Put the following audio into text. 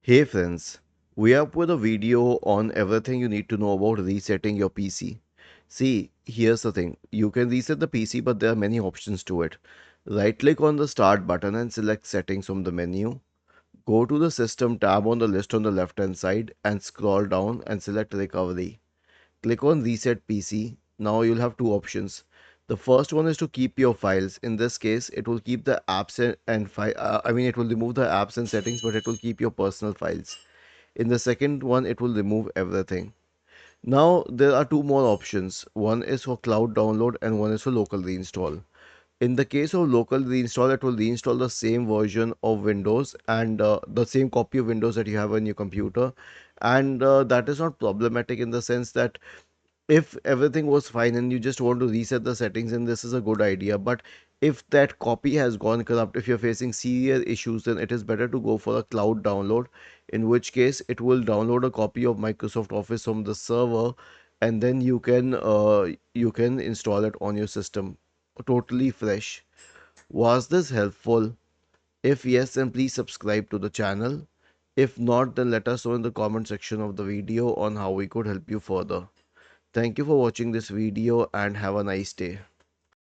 Hey friends, we are up with a video on everything you need to know about resetting your PC. See, here's the thing. You can reset the PC, but there are many options to it. Right click on the start button and select settings from the menu. Go to the system tab on the list on the left hand side and scroll down and select recovery. Click on reset PC. Now you'll have two options. The first one is to keep your files. In this case, it will keep the apps it will remove the apps and settings, but it will keep your personal files. In the second one, it will remove everything. Now, there are two more options. One is for cloud download and one is for local reinstall. In the case of local reinstall, it will reinstall the same version of Windows and the same copy of Windows that you have on your computer. And that is not problematic in the sense that if everything was fine and you just want to reset the settings, and this is a good idea. But if that copy has gone corrupt, if you're facing serious issues, then it is better to go for a cloud download, in which case it will download a copy of Microsoft Office from the server, and then you can install it on your system totally fresh. Was this helpful? If yes, then please subscribe to the channel. If not, then let us know in the comment section of the video on how we could help you further. Thank you for watching this video and have a nice day.